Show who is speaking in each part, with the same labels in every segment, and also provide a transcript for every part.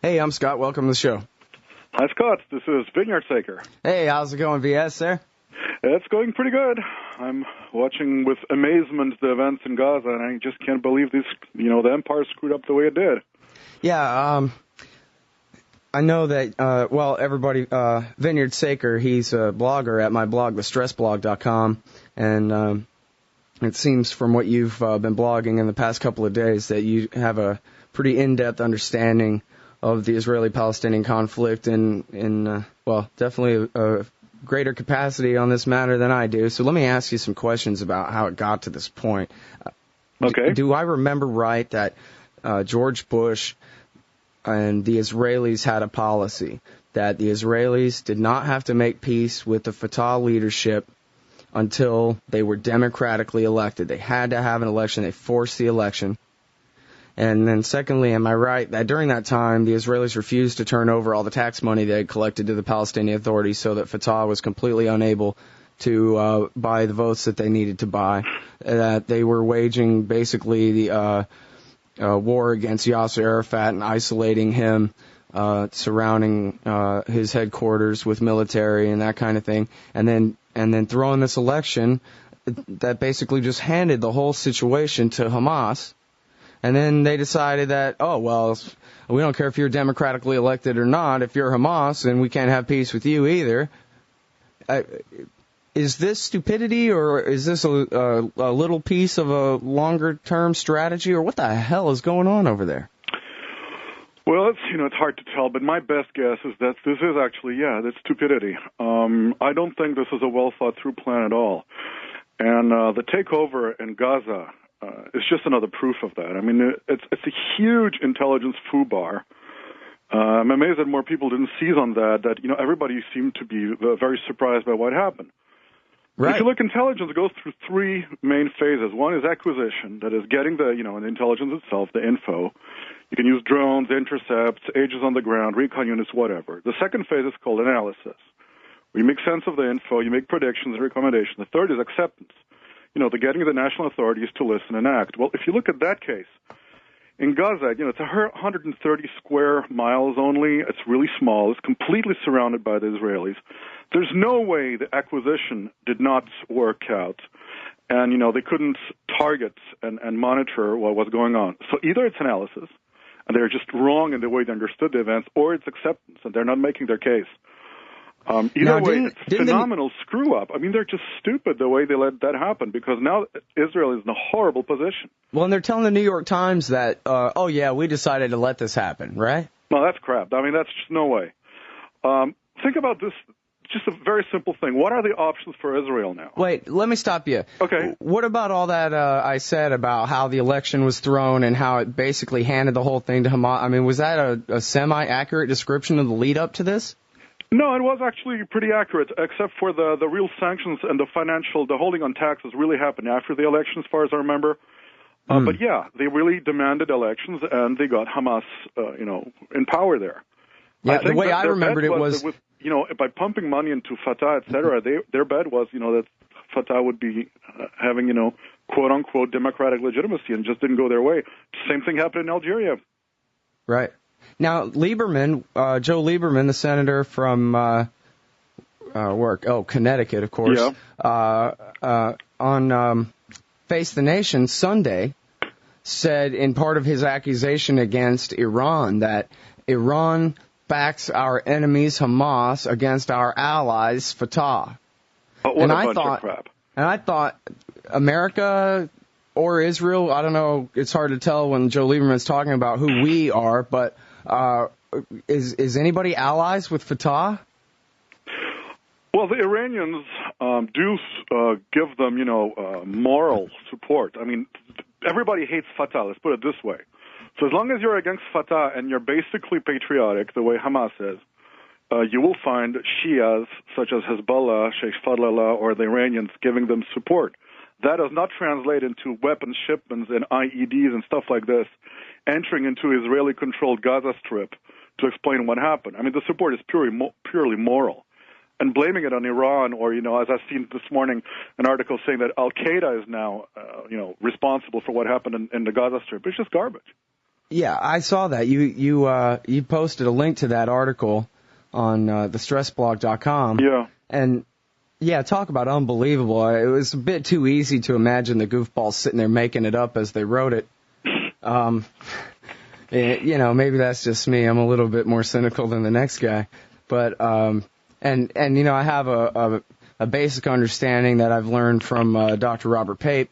Speaker 1: Hey, I'm Scott. Welcome to the show.
Speaker 2: Hi, Scott. This is Vineyard Saker.
Speaker 1: Hey, how's it going, VS, sir?
Speaker 2: It's going pretty good. I'm watching with amazement the events in Gaza, and I just can't believe this. The empire screwed up the way it did.
Speaker 1: Yeah, I know that, everybody, Vineyard Saker, he's a blogger at my blog, thestressblog.com, and it seems from what you've been blogging in the past couple of days that you have a pretty in-depth understanding of the Israeli-Palestinian conflict in definitely a greater capacity on this matter than I do. So let me ask you some questions about how it got to this point.
Speaker 2: Okay.
Speaker 1: Do I remember right that George Bush and the Israelis had a policy that the Israelis did not have to make peace with the Fatah leadership until they were democratically elected? They had to have an election. They forced the election. And then secondly, am I right that during that time, the Israelis refused to turn over all the tax money they had collected to the Palestinian Authority so that Fatah was completely unable to buy the votes that they needed to buy, that they were waging basically the war against Yasser Arafat and isolating him, surrounding his headquarters with military and that kind of thing, and then throwing this election that basically just handed the whole situation to Hamas. And then they decided that, we don't care if you're democratically elected or not. If you're Hamas, then we can't have peace with you either. Is this stupidity, or is this a little piece of a longer-term strategy, or what the hell is going on over there?
Speaker 2: Well, it's hard to tell, but my best guess is that this is actually, that's stupidity. I don't think this is a well-thought-through plan at all. And the takeover in Gaza is just another proof of that. I mean, it's a huge intelligence foobar. I'm amazed that more people didn't seize on that, everybody seemed to be very surprised by what happened. Right. If you look, intelligence goes through three main phases. One is acquisition, that is getting the intelligence itself, the info. You can use drones, intercepts, agents on the ground, recon units, whatever. The second phase is called analysis, where you make sense of the info, you make predictions and recommendations. The third is acceptance. The getting the national authorities to listen and act. Well, if you look at that case, in Gaza, it's 130 square miles only. It's really small. It's completely surrounded by the Israelis. There's no way the acquisition did not work out. And, they couldn't target and monitor what was going on. So either it's analysis, and they're just wrong in the way they understood the events, or it's acceptance, and they're not making their case. Either way, it's a phenomenal screw-up. I mean, they're just stupid the way they let that happen, because now Israel is in a horrible position.
Speaker 1: Well, and they're telling the New York Times that, we decided to let this happen, right?
Speaker 2: No, that's crap. I mean, that's just no way. Think about this, just a very simple thing. What are the options for Israel now?
Speaker 1: Wait, let me stop you.
Speaker 2: Okay.
Speaker 1: What about all that I said about how the election was thrown and how it basically handed the whole thing to Hamas? I mean, was that a semi-accurate description of the lead-up to this?
Speaker 2: No, it was actually pretty accurate, except for the real sanctions and the holding on taxes really happened after the election, as far as I remember. But yeah, they really demanded elections, and they got Hamas, in power there.
Speaker 1: Yeah, the way I remembered it was
Speaker 2: by pumping money into Fatah, et cetera, their bet was, that Fatah would be having, quote unquote democratic legitimacy, and just didn't go their way. Same thing happened in Algeria. Right.
Speaker 1: Now, Lieberman, Joe Lieberman, the senator from Connecticut, of course, on Face the Nation Sunday, said in part of his accusation against Iran that Iran backs our enemies Hamas against our allies Fatah.
Speaker 2: What a bunch of crap.
Speaker 1: And I thought America or Israel, I don't know, it's hard to tell when Joe Lieberman's talking about who we are, but is anybody allies with Fatah?
Speaker 2: Well, the Iranians do give them, moral support. I mean, everybody hates Fatah, let's put it this way. So as long as you're against Fatah and you're basically patriotic, the way Hamas is, you will find Shias such as Hezbollah, Sheikh Fadlallah, or the Iranians giving them support. That does not translate into weapons shipments and IEDs and stuff like this entering into Israeli-controlled Gaza Strip to explain what happened. I mean, the support is purely moral. And blaming it on Iran, or, as I've seen this morning, an article saying that Al-Qaeda is now, responsible for what happened in the Gaza Strip, it's just garbage.
Speaker 1: Yeah, I saw that. You posted a link to that article on thestressblog.com.
Speaker 2: Yeah.
Speaker 1: And yeah, talk about unbelievable. It was a bit too easy to imagine the goofballs sitting there making it up as they wrote it. You know, maybe that's just me. I'm a little bit more cynical than the next guy. But and you know, I have a basic understanding that I've learned from Dr. Robert Pape.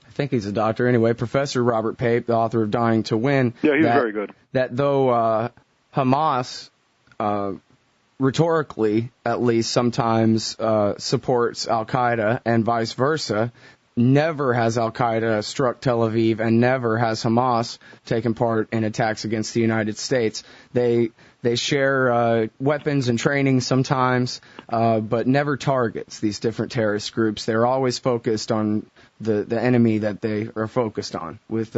Speaker 1: I think he's a doctor anyway. Professor Robert Pape, the author of Dying to Win.
Speaker 2: Yeah, he's very good.
Speaker 1: That though Hamas rhetorically, at least, sometimes supports Al-Qaeda and vice versa, never has Al-Qaeda struck Tel Aviv and never has Hamas taken part in attacks against the United States. They share weapons and training sometimes, but never targets these different terrorist groups. They're always focused on the enemy that they are focused on, with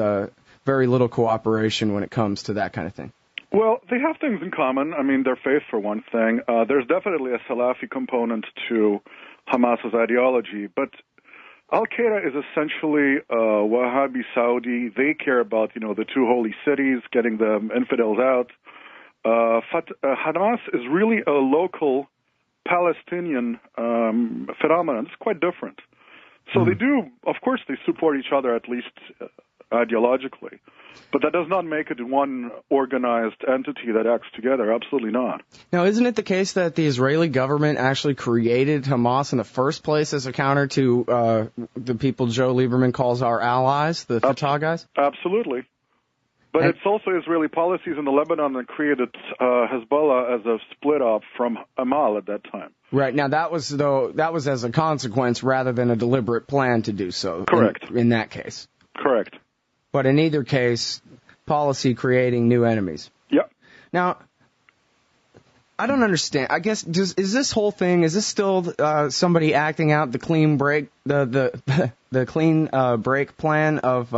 Speaker 1: very little cooperation when it comes to that kind of thing.
Speaker 2: Well, they have things in common. I mean, their faith, for one thing. There's definitely a Salafi component to Hamas's ideology, but Al-Qaeda is essentially Wahhabi Saudi. They care about, you know, the two holy cities, getting the infidels out. Hamas is really a local Palestinian phenomenon. It's quite different. So they do, of course, they support each other, at least ideologically. But that does not make it one organized entity that acts together. Absolutely not.
Speaker 1: Now, isn't it the case that the Israeli government actually created Hamas in the first place as a counter to the people Joe Lieberman calls our allies, the Fatah guys?
Speaker 2: Absolutely. But it's also Israeli policies in the Lebanon that created Hezbollah as a split-off from Amal at that time.
Speaker 1: Right. Now, that was as a consequence rather than a deliberate plan to do so.
Speaker 2: Correct.
Speaker 1: In that case.
Speaker 2: Correct.
Speaker 1: But in either case, policy creating new enemies.
Speaker 2: Yep.
Speaker 1: Now, I don't understand. I guess is this whole thing, is this still somebody acting out the clean break the clean break plan of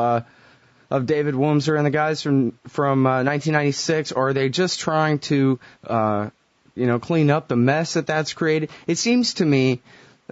Speaker 1: David Wurmser and the guys from 1996, or are they just trying to clean up the mess that's created? It seems to me,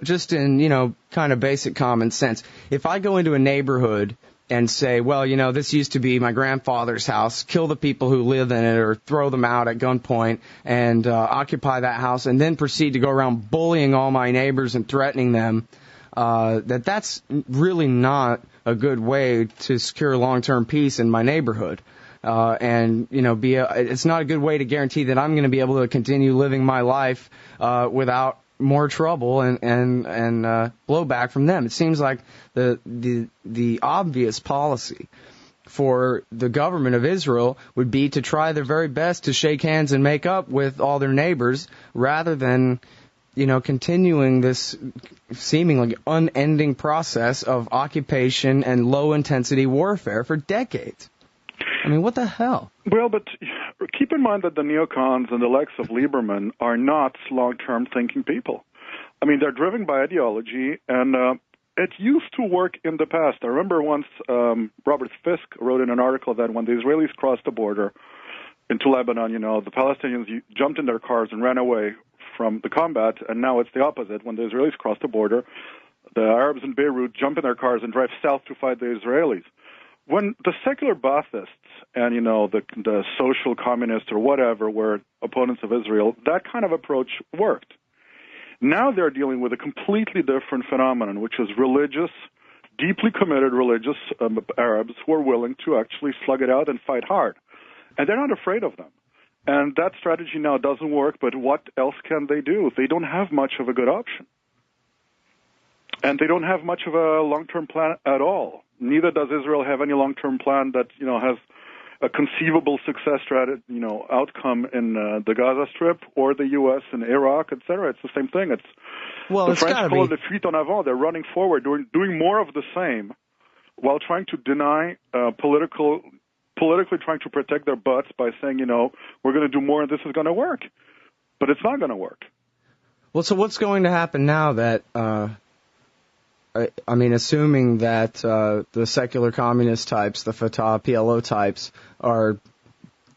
Speaker 1: just in kind of basic common sense, if I go into a neighborhood and say, well, this used to be my grandfather's house, kill the people who live in it or throw them out at gunpoint and occupy that house, and then proceed to go around bullying all my neighbors and threatening them, that's really not a good way to secure long-term peace in my neighborhood. It's not a good way to guarantee that I'm going to be able to continue living my life without more trouble and blowback from them. It seems like the obvious policy for the government of Israel would be to try their very best to shake hands and make up with all their neighbors, rather than continuing this seemingly unending process of occupation and low-intensity warfare for decades. I mean, what the hell? Well,
Speaker 2: but keep in mind that the neocons and the likes of Lieberman are not long-term thinking people. I mean, they're driven by ideology, and it used to work in the past. I remember once Robert Fisk wrote in an article that when the Israelis crossed the border into Lebanon, the Palestinians jumped in their cars and ran away from the combat, and now it's the opposite. When the Israelis cross the border, the Arabs in Beirut jump in their cars and drive south to fight the Israelis. When the secular Baathists and, the social communists or whatever were opponents of Israel, that kind of approach worked. Now they're dealing with a completely different phenomenon, which is religious, deeply committed religious Arabs who are willing to actually slug it out and fight hard. And they're not afraid of them. And that strategy now doesn't work, but what else can they do? They don't have much of a good option. And they don't have much of a long-term plan at all. Neither does Israel have any long-term plan that, has a conceivable success strategy, outcome in the Gaza Strip or the U.S. and Iraq, etc. It's the same thing. The French call it the fuite en avant. They're running forward, doing more of the same, while trying to deny politically trying to protect their butts by saying, we're going to do more and this is going to work. But it's not going to work.
Speaker 1: Well, so what's going to happen now that, assuming that the secular communist types, the Fatah, PLO types, are,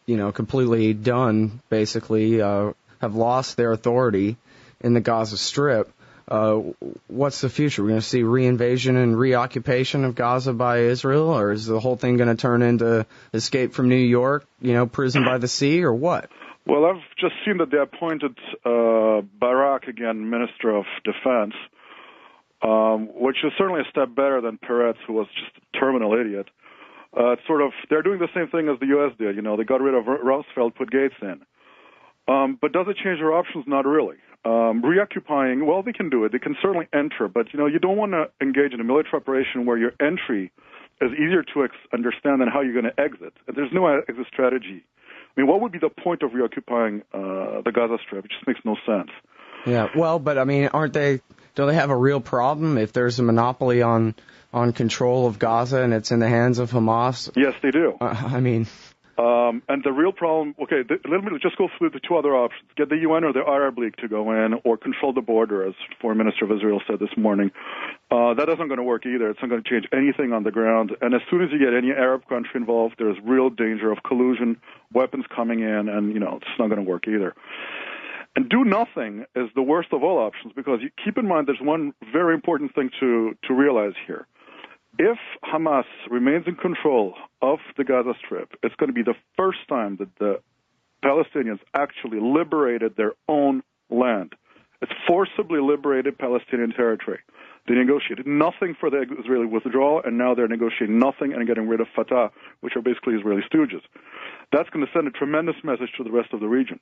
Speaker 1: completely done, basically, have lost their authority in the Gaza Strip, what's the future? We're going to see reinvasion and reoccupation of Gaza by Israel, or is the whole thing going to turn into Escape from New York, Prison by the Sea, or what?
Speaker 2: Well, I've just seen that they appointed Barak again, Minister of Defense, which is certainly a step better than Peretz, who was just a terminal idiot. They're doing the same thing as the U.S. did. They got rid of Rumsfeld, put Gates in. But does it change their options? Not really. Reoccupying, well, they can do it. They can certainly enter, but, you don't want to engage in a military operation where your entry is easier to understand than how you're going to exit. There's no exit strategy. I mean, what would be the point of reoccupying the Gaza Strip? It just makes no sense.
Speaker 1: Yeah, well, but, I mean, don't they have a real problem if there's a monopoly on control of Gaza and it's in the hands of Hamas?
Speaker 2: Yes, they do.
Speaker 1: And
Speaker 2: the real problem, let me just go through the two other options. Get the UN or the Arab League to go in, or control the border, as Foreign Minister of Israel said this morning. That isn't going to work either. It's not going to change anything on the ground. And as soon as you get any Arab country involved, there's real danger of collusion, weapons coming in, and, it's not going to work either. And do nothing is the worst of all options, because you keep in mind there's one very important thing to realize here. If Hamas remains in control of the Gaza Strip, it's going to be the first time that the Palestinians actually liberated their own land. It's forcibly liberated Palestinian territory. They negotiated nothing for the Israeli withdrawal, and now they're negotiating nothing and getting rid of Fatah, which are basically Israeli stooges. That's going to send a tremendous message to the rest of the region.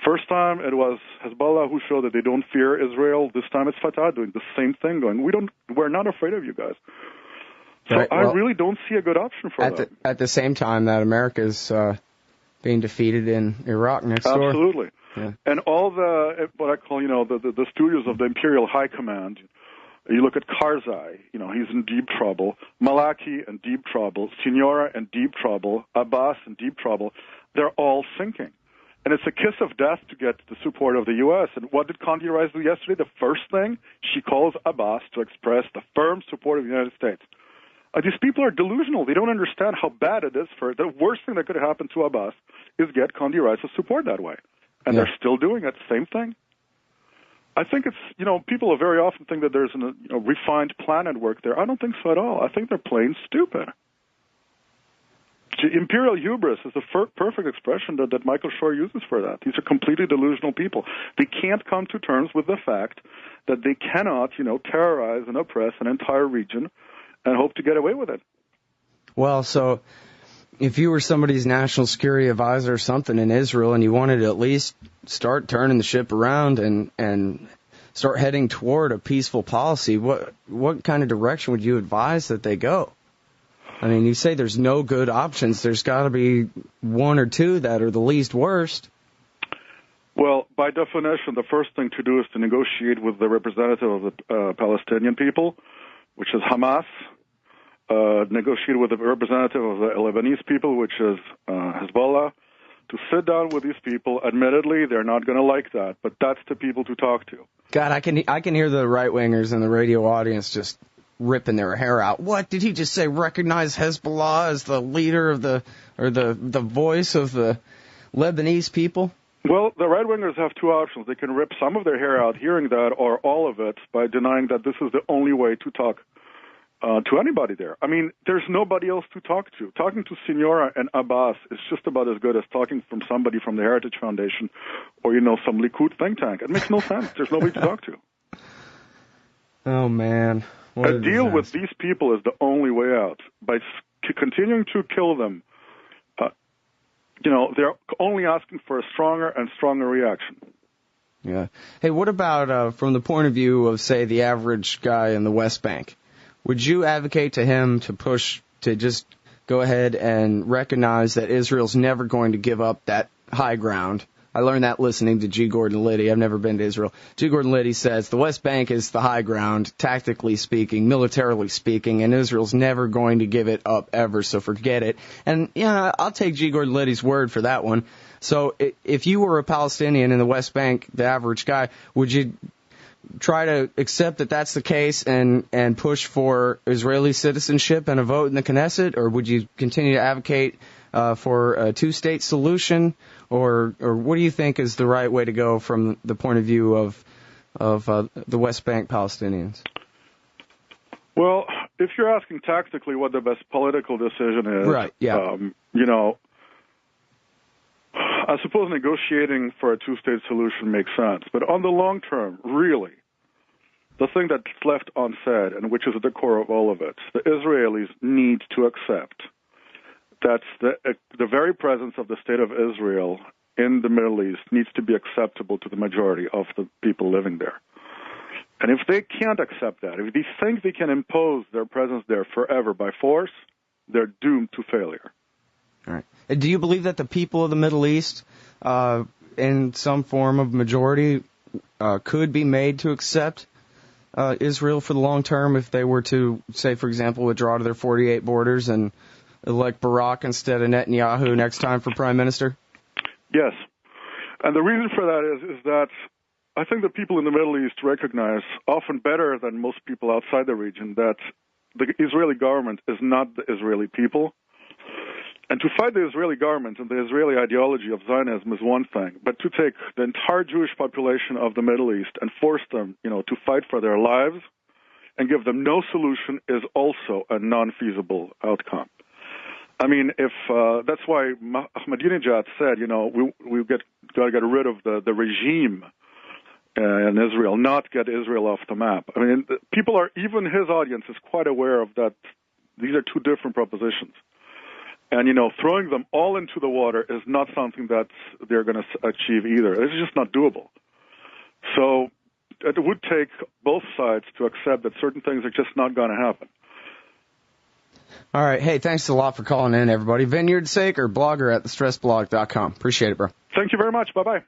Speaker 2: First time it was Hezbollah who showed that they don't fear Israel. This time it's Fatah doing the same thing, going, we're not afraid of you guys. So
Speaker 1: right, well,
Speaker 2: I really don't see a good option for them.
Speaker 1: At the same time that America's being defeated in Iraq next door.
Speaker 2: Absolutely.
Speaker 1: Yeah.
Speaker 2: And all what I call, the studios of the Imperial High Command, you look at Karzai, he's in deep trouble. Malaki in deep trouble. Signora in deep trouble. Abbas in deep trouble. They're all sinking. And it's a kiss of death to get the support of the U.S. And what did Condi Rice do yesterday? The first thing, she calls Abbas to express the firm support of the United States. These people are delusional. They don't understand how bad it is for the worst thing that could happen to Abbas is get Condi Rice's support that way. And they're still doing it. Same thing. I think it's, people very often think that there's a refined plan at work there. I don't think so at all. I think they're plain stupid. Imperial hubris is the perfect expression that Michael Shore uses for that. These are completely delusional people. They can't come to terms with the fact that they cannot, terrorize and oppress an entire region and hope to get away with it.
Speaker 1: Well, so if you were somebody's national security advisor or something in Israel and you wanted to at least start turning the ship around and start heading toward a peaceful policy, what kind of direction would you advise that they go? I mean, you say there's no good options. There's got to be one or two that are the least worst.
Speaker 2: Well, by definition, the first thing to do is to negotiate with the representative of the Palestinian people, which is Hamas, negotiate with the representative of the Lebanese people, which is Hezbollah, to sit down with these people. Admittedly, they're not going to like that, but that's the people to talk to.
Speaker 1: God, I can hear the right-wingers in the radio audience just ripping their hair out. What did he just say? Recognize Hezbollah as the leader of the voice of the Lebanese people?
Speaker 2: Well, the right-wingers have two options. They can rip some of their hair out hearing that, or all of it, by denying that this is the only way to talk to anybody there. I mean, there's nobody else to talk to. Talking to Signora and Abbas is just about as good as talking from somebody from the Heritage Foundation or, some Likud think tank. It makes no sense. There's nobody to talk to.
Speaker 1: Oh, man.
Speaker 2: A deal with these people is the only way out. By continuing to kill them, they're only asking for a stronger and stronger reaction.
Speaker 1: Yeah. Hey, what about from the point of view of, say, the average guy in the West Bank? Would you advocate to him to push to just go ahead and recognize that Israel's never going to give up that high ground? I learned that listening to G. Gordon Liddy. I've never been to Israel. G. Gordon Liddy says the West Bank is the high ground, tactically speaking, militarily speaking, and Israel's never going to give it up ever, so forget it. And, I'll take G. Gordon Liddy's word for that one. So if you were a Palestinian in the West Bank, the average guy, would you try to accept that that's the case and push for Israeli citizenship and a vote in the Knesset, or would you continue to advocate for a two-state solution, or what do you think is the right way to go from the point of view of of the West Bank Palestinians?
Speaker 2: Well, if you're asking tactically what the best political decision is,
Speaker 1: right? Yeah.
Speaker 2: I suppose negotiating for a two-state solution makes sense. But on the long term, really, the thing that's left unsaid, and which is at the core of all of it, the Israelis need to accept that the very presence of the State of Israel in the Middle East needs to be acceptable to the majority of the people living there. And if they can't accept that, if they think they can impose their presence there forever by force, they're doomed to failure.
Speaker 1: All right. Do you believe that the people of the Middle East, in some form of majority, could be made to accept Israel for the long term if they were to, say, for example, withdraw to their 48 borders and elect Barak instead of Netanyahu next time for prime minister?
Speaker 2: Yes. And the reason for that is that I think the people in the Middle East recognize, often better than most people outside the region, that the Israeli government is not the Israeli people. And to fight the Israeli government and the Israeli ideology of Zionism is one thing, but to take the entire Jewish population of the Middle East and force them, to fight for their lives and give them no solution is also a non-feasible outcome. I mean, if that's why Ahmadinejad said, we got to get rid of the regime in Israel, not get Israel off the map. I mean, even his audience is quite aware of that. These are two different propositions. And, throwing them all into the water is not something that they're going to achieve either. It's just not doable. So it would take both sides to accept that certain things are just not going to happen.
Speaker 1: All right. Hey, thanks a lot for calling in, everybody. Vineyard Saker, blogger at thestressedblog.com. Appreciate it, bro.
Speaker 2: Thank you very much. Bye-bye.